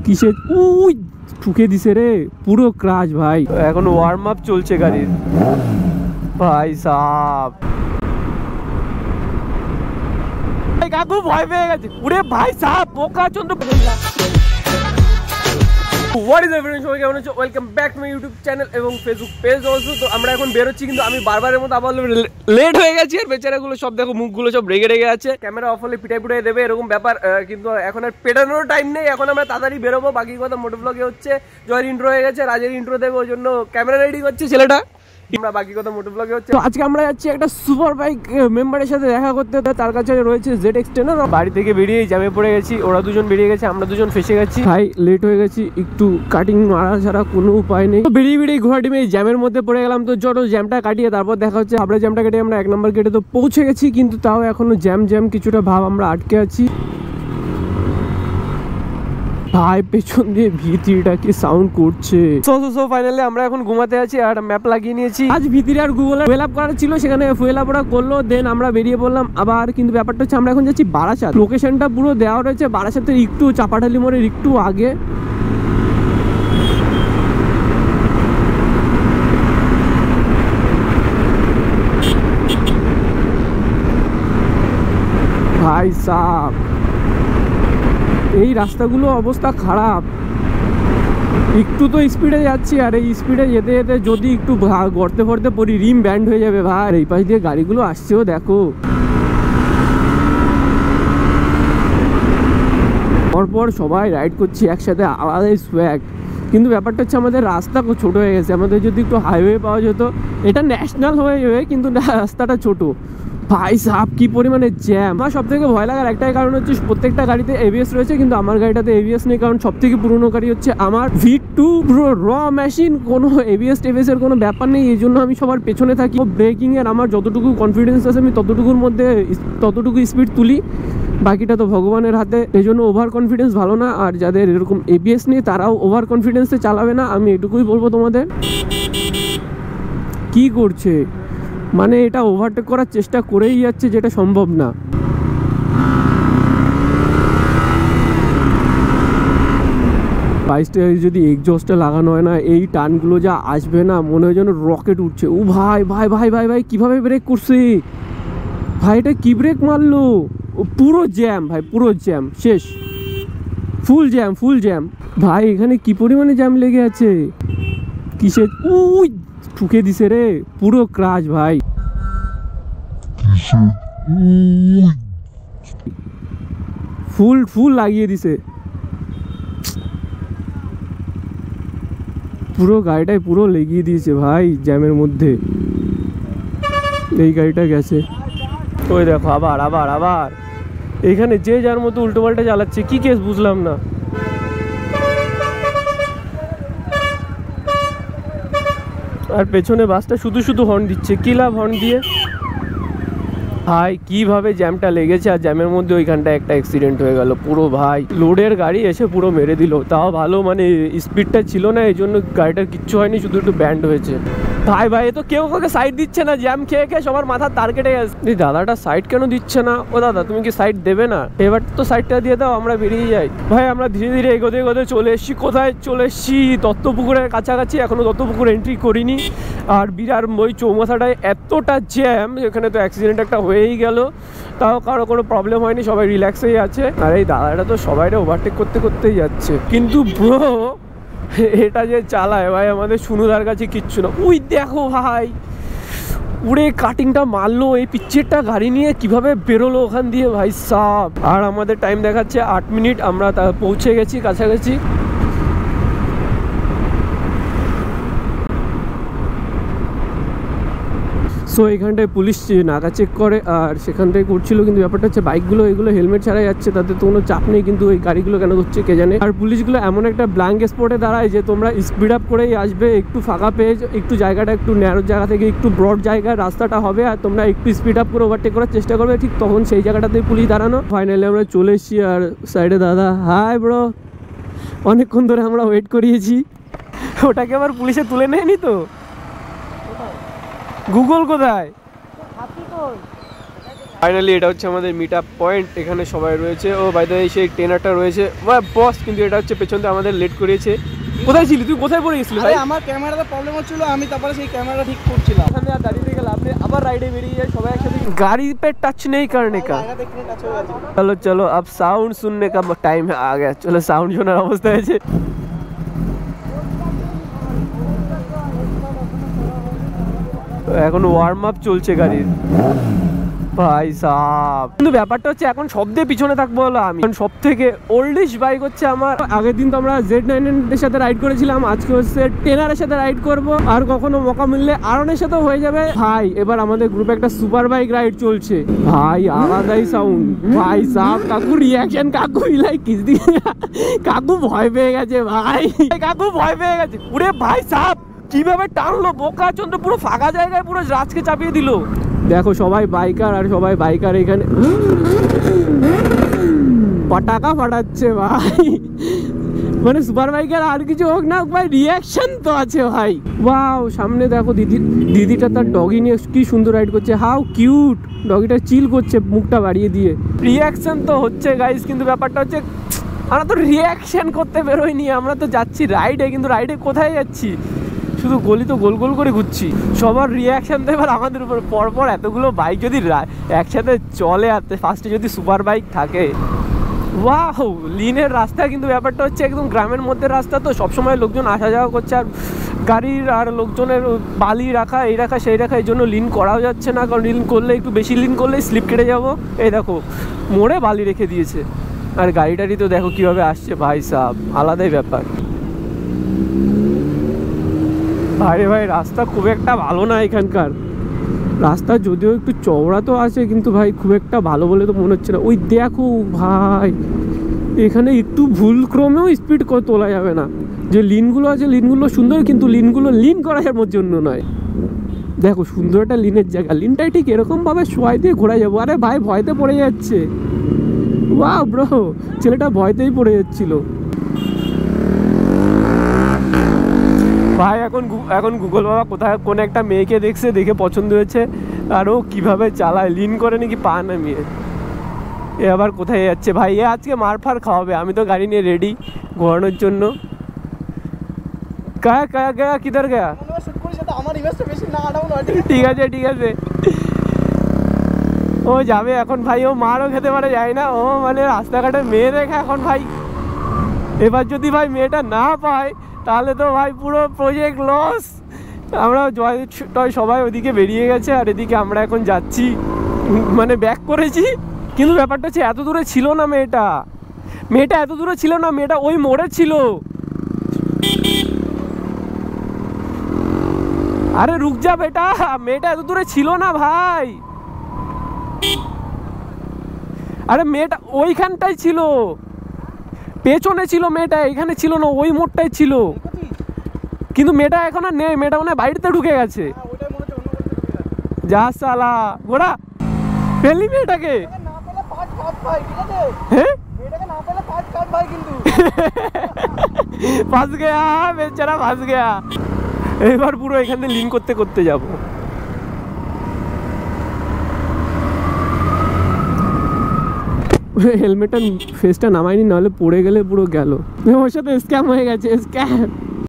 কিসে উই ঠুকে দিছে রে, পুরো ক্রাশ ভাই। এখন ওয়ার্ম আপ চলছে গাড়ির ভাই সাব। কাকু ভয় পেয়ে গেছে, উড়ে ভাই সাব পোকা চন্দ্র। What is everyone, সবাই কেমন আছো? Welcome back to my YouTube channel এবং ফেসবুক পেজ অলসো। তো আমরা এখন বেরোচ্ছি, কিন্তু আমি বারবারের মতো আবার লেট হয়ে গেছি। আর বেচারাগুলো সব দেখো মুখগুলো সব রেগে রেগে আছে, ক্যামেরা অফ হলে পিটাই পিটাই দেবে এরকম ব্যাপার। কিন্তু এখন আর পেটানোর টাইম নেই, এখন আমরা তাড়াতাড়ি বেরোবো। বাকি কথা মোটো ব্লগে হচ্ছে, জয়ের ইন্ট্রো হয়ে গেছে, রাজের ইন্ট্রো দেবে, ওই জন্য ক্যামেরা রেডি করছে ছেলেটা। আমরা বাকি কথা মোটো ব্লগে হচ্ছে। তো আজকে আমরা যাচ্ছি একটা সুপার বাইক মেম্বারের সাথে দেখা করতে। তার কাছে রয়েছে ZX10। বাড়ি থেকে বেরিয়ে জ্যামে পড়ে গেছি, ওরা দুজন বেরিয়ে গেছে, আমরা দুজন ফেসে গেছি ভাই। লেট হয়ে গেছি, একটু কাটিং মারা ছাড়া কোনো উপায় নেই। বেরিয়ে বেরিয়ে ঘোরাটিমে এই জ্যামের মধ্যে পড়ে গেলাম। তো চলো জ্যামটা কাটিয়ে তারপর দেখা হচ্ছে। আমরা জ্যামটা কাটিয়ে আমরা 1 নম্বর গেটে তো পৌঁছে গেছি, কিন্তু তাও এখনো জ্যাম কিছুটা ভাব, আমরা আটকে আছি ভাই। পেছন দিয়ে ভিতিটা কি সাউন্ড করছে। সো ফাইনালি আমরা এখন ঘুমাতে আছি আর ম্যাপ লাগিয়ে নিয়েছি। আজ ভিতিরে আর গুগলে ফুয়েল আপ করা ছিল, সেখানে ফুয়েল আপ ওরা করলো, দেন আমরা বেরিয়ে পড়লাম আবার। কিন্তু ব্যাপারটা হচ্ছে আমরা এখন যাচ্ছি বারাসাত। লোকেশনটা পুরো দেওয়া রয়েছে বারাসাতের একটু চাপাঢালি মোড়ের একটু আগে। ভাই সাব এই রাস্তাগুলো অবস্থা খারাপ, একটু তো স্পিডে যাচ্ছি, আর এই স্পিডে যেতে যেতে যদি একটু গর্তে ফর্তে পড়ি রিম ব্যান্ড হয়ে যাবে ভাই। এই পাশ দিয়ে গাড়িগুলো আসছেও দেখো, পরপর সবাই রাইড করছি একসাথে, আলাদাই সোয়াগ। কিন্তু ব্যাপারটা হচ্ছে আমাদের রাস্তা খুব ছোটো হয়ে গেছে। আমাদের যদি একটু হাইওয়ে পাওয়া যেত, এটা ন্যাশনাল হয়ে যাবে, কিন্তু রাস্তাটা ছোটো ভাই সাব। কি পরিমাণে জ্যাম। আমার সব থেকে ভয় লাগার একটাই কারণ হচ্ছে প্রত্যেকটা গাড়িতে ABS রয়েছে, কিন্তু আমার গাড়িটাতে ABS নেই। কারণ সব থেকে পুরোনো গাড়ি হচ্ছে আমার V2 পুরো র মেশিন, কোনো ABS এর কোনো ব্যাপার নেই। এই জন্য আমি সবার পেছনে থাকি। ব্রেকিং এর আমার যতটুকু কনফিডেন্স আছে আমি ততটুকুর মধ্যে ততটুকু স্পিড তুলি, বাকিটা তো ভগবানের হাতে। এই জন্য ওভার কনফিডেন্স ভালো না, আর যাদের এরকম ABS নেই তারাও ওভার কনফিডেন্সে চালাবে না, আমি এটুকুই বলবো তোমাদের। কি করছে মানে এটা ওভারটেক করার চেষ্টা করেই যাচ্ছে, যেটা সম্ভব না। বাইকটা যদি এক্সজস্টে লাগানো হয় না, এই টানগুলো যা আসবে না, মনে হয় যেন রকেট উঠছে। ও ভাই ভাই ভাই ভাই ভাই কিভাবে ব্রেক করছে ভাই, এটা কি ব্রেক মারলো। ও পুরো জ্যাম ভাই, পুরো জ্যাম শেষ, ফুল জ্যাম ভাই। এখানে কি পরিমাণে জ্যাম লেগে আছে, কিসে উই ঠুকে দিছে রে, পুরো ক্রাশ ভাই। ফুল লাগিয়ে দিছে পুরো গাড়িটায়, পুরো লেগিয়ে দিয়েছে ভাই জ্যামের মধ্যে। এই গাড়িটা গেছে, ওই দেখো আবার এখানে যে যার মতো উল্টো পাল্টা চালাচ্ছে। কি কেস বুঝলাম না। আর পেছনে বাসটা শুধু হর্ন দিচ্ছে, কি লাভ হর্ন দিয়ে ভাই। কিভাবে জ্যামটা লেগেছে, আর জ্যামের মধ্যে ওইখানটা একটা অ্যাক্সিডেন্ট হয়ে গেল পুরো ভাই। লোডের গাড়ি এসে পুরো মেরে দিল, তাও ভালো মানে স্পিডটা ছিল না, এই জন্য গাড়িটার কিচ্ছু হয়নি, শুধু একটু ব্যান্ড হয়েছে ভাই। এ তো কেউ কাউকে সাইড দিচ্ছে না, জ্যাম খেয়ে সবার মাথার তার কেটে গেছে। দাদাটা সাইড কেন দিচ্ছে না? ও দাদা তুমি কি সাইড দেবে না? এবার তো সাইডটা দিয়ে দাও, আমরা বেরিয়ে যাই ভাই। আমরা ধীরে ধীরে এগোতে চলে এসেছি। কোথায় চলে এসেছি? দত্তপুকুরের কাছাকাছি। এখনো দত্তপুকুর এন্ট্রি করিনি। আর বিরার ওই চৌমাথাটায় এতটা জ্যাম, এখানে তো অ্যাক্সিডেন্ট একটা হয়েই গেল, তাও কারো কোনো প্রবলেম হয়নি, সবাই রিল্যাক্সেই আছে। আর এই দাদাটা তো সবাইটা ওভারটেক করতেই যাচ্ছে, কিন্তু ব্রো এটা যে চালায় ভাই, আমাদের সুনুদার কাছে কিচ্ছু না। উই দেখো ভাই, উড়ে কাটিংটা মারলো, এই পিচ্ছেরটা গাড়ি নিয়ে কিভাবে বেরোলো ওখান দিয়ে ভাই সাব। আর আমাদের টাইম দেখাচ্ছে 8 মিনিট, আমরা পৌঁছে গেছি কাছাকাছি। সো এখানটায় পুলিশ নাকা চেক করে, আর সেখান থেকে করছিল। কিন্তু ব্যাপারটা হচ্ছে বাইকগুলো এগুলো হেলমেট ছাড়াই যাচ্ছে, তাদের তো কোনো চাপ নেই, কিন্তু ওই গাড়িগুলো কেন হচ্ছে কে জানে। আর পুলিশগুলো এমন একটা ব্ল্যাঙ্ক স্পটে দাঁড়ায় যে তোমরা স্পিড আপ করেই আসবে, একটু ফাঁকা পেয়ে একটু জায়গাটা একটু ন্যারো জায়গা থেকে একটু ব্রড জায়গায় রাস্তাটা হবে, আর তোমরা একটু স্পিড আপ করে ওভারটেক করার চেষ্টা করবে, ঠিক তখন সেই জায়গাটাতে পুলিশ দাঁড়ানো। ফাইনালি আমরা চলে এসেছি, আর সাইডে দাদা। হাই ব্রো, অনেকক্ষণ ধরে আমরা ওয়েট করিয়েছি। ওটাকে আবার পুলিশে তুলে নেয়নি তো? গুগল কোথায়? ফাইনালি এটা হচ্ছে আমাদের মিট আপ পয়েন্ট, এখানে সবাই রয়েছে। ও বাই দ্য ওয়ে সেই ট্রেনারটা রয়েছে বস, কিন্তু এটা হচ্ছে পেছন থেকে আমাদের লেট করিয়েছে। কোথায় ছিলি তুই, কোথায় পড়ে গেছিলি ভাই? আমার ক্যামেরাতে প্রবলেম হচ্ছিল, আমি তারপরে সেই ক্যামেরা ঠিক করছিলাম। এখানে আর দাঁড়িয়ে থেকে লাভ নেই, আবার রাইডে বেরিয়ে যায় সবাই একসাথে। গাড়ি पे टच नहीं करने का। চলো চলো अब साउंड सुनने का टाइम आ गया, চলো সাউন্ড শোনার অবস্থা হয়েছে। এখন ওয়ার্ম আপ চলছে গাড়ির ভাই সাহ। কিন্তু ব্যাপারটা হচ্ছে এখন শব্দে পিছনে থাকবো হলো আমি, কারণ সব থেকে ওল্ডেস্ট বাইক হচ্ছে আমার। আগের দিন তো আমরা Z9 এর সাথে রাইড করেছিলাম, আজকে হচ্ছে টেনারের সাথে রাইড করব, আর কখনো মৌকা মিললে আরনের সাথেও হয়ে যাবে ভাই। এবার আমাদের গ্রুপে একটা সুপার বাইক রাইড চলছে ভাই, আলাদাই সাউন্ড ভাই সাহ। কাকু রিয়াকশন, কাকু ইলাই কিস দিয়ে, কাকু ভয় পেয়ে গেছে ভাই, কাকু ভয় পেয়ে গেছে। পুরে ভাই সাহ কিভাবে টানলো বোকা চন্দ্র, পুরো ফাঁকা জায়গায় পুরো রাজকে চাপিয়ে দিল। দেখো সবাই বাইকার, আর সবাই বাইকার এখানে পটাকা ফাটাচ্ছে ভাই। মানে সুপার বাইকার আর কিছু হোক না ভাই, রিয়াকশন তো আছে ভাই। ওয়াও, সামনে দেখো দিদিটা তার ডগি নিয়ে কি সুন্দর রাইড করছে, হাউ কিউট। ডগিটা চিল করছে মুখটা বাড়িয়ে দিয়ে। রিয়াকশন তো হচ্ছে গাইস, কিন্তু ব্যাপারটা হচ্ছে আমরা তো রিয়াকশন করতে বেরোইনি, আমরা তো যাচ্ছি রাইডে। কিন্তু রাইডে কোথায় যাচ্ছি, শুধু গলি তো গোল গোল করে ঘুরছি। সবার রিয়াকশন তো এবার আমাদের উপর। পরপর এতগুলো বাইক যদি একসাথে চলে, আর ফার্স্টে যদি সুপার বাইক থাকে, ওয়াও লিনের রাস্তা। কিন্তু ব্যাপারটা হচ্ছে একদম গ্রামের মধ্যে রাস্তা, তো সবসময় লোকজন আসা যাওয়া করছে, আর গাড়ির আর লোকজনের বালি রাখা এই রাখা সেই রাখা, এই জন্য লিন করাও যাচ্ছে না। কারণ লিন করলে একটু বেশি লিন করলেই স্লিপ কেটে যাবো। এই দেখো মোড়ে বালি রেখে দিয়েছে, আর গাড়ি টাড়ি তো দেখো কীভাবে আসছে ভাই সাহ, আলাদাই ব্যাপার ভাই। ভাই রাস্তা খুব একটা ভালো না এখানকার রাস্তা, যদিও একটু চওড়া তো আছে, কিন্তু ভাই খুব একটা ভালো বলে তো মনে হচ্ছে না। ওই দেখো ভাই, এখানে একটু ভুল ক্রমেও স্পিড তোলা যাবে না। যে লিনগুলো আছে লিনগুলো সুন্দর, কিন্তু লিনগুলো লিন করার জন্য নয়। দেখো সুন্দর একটা লিনের জায়গা, লিনটাই ঠিক এরকমভাবে শোয়াই দিয়ে ঘোরা যাবো। আরে ভাই ভয়তে পড়ে যাচ্ছে, ওয়াও ব্রো, ছেলেটা ভয়তেই পড়ে যাচ্ছিল ভাই। এখন গুগল বাবা কোথায় কোন একটা মেয়েকে দেখছে, দেখে পছন্দ হয়েছে, আর ও কীভাবে চালায়, লিন করে নাকি পা নামিয়ে। এ আবার কোথায় যাচ্ছে ভাই, এ আজকে মারফার খাওয়াবে। আমি তো গাড়ি নিয়ে রেডি ঘোরানোর জন্য। কায়া কায়া গয়া কিধার গয়া? ঠিক আছে ঠিক আছে, ও যাবে এখন ভাই। ও মারও খেতে পারে, যায় না ও, মানে রাস্তাঘাটে মেয়ে দেখে এখন ভাই। এবার যদি ভাই মেয়েটা না পায় তাহলে তো ভাই পুরো প্রজেক্ট লস। আমরা জয় টয় সবাই ওদিকে বেরিয়ে গেছে, আর এদিকে আমরা এখন যাচ্ছি, মানে ব্যাক করেছি। কিন্তু ব্যাপারটা হচ্ছে এত দূরে ছিল না মেয়েটা, এত দূরে ছিল না, মেয়েটা ওই মোড়ে ছিল। আরে রুক যা বেটা, মেয়েটা এত দূরে ছিল না ভাই। আরে মেয়েটা ওইখানটাই ছিল, পেছনে ছিল মেয়েটা, এখানে ছিল না, ওই মোড়টাই ছিল। কিন্তু মেয়েটা এখন আর নেই, মেয়েটা মনে হয় বাড়িতে ঢুকে গেছে। যা সালা গোড়া, পেলি মেয়েটাকে? হ্যাঁ ফাঁস গেয়া বেচারা, ফাঁস গেয়া। এবার পুরো এখান থেকে লিন করতে করতে যাবো। হেলমেটটা ফেসটা নামাইনি, নাহলে পড়ে গেলে পুরো গেল। ওর সাথে স্ক্যাম হয়ে গেছে, স্ক্যাম।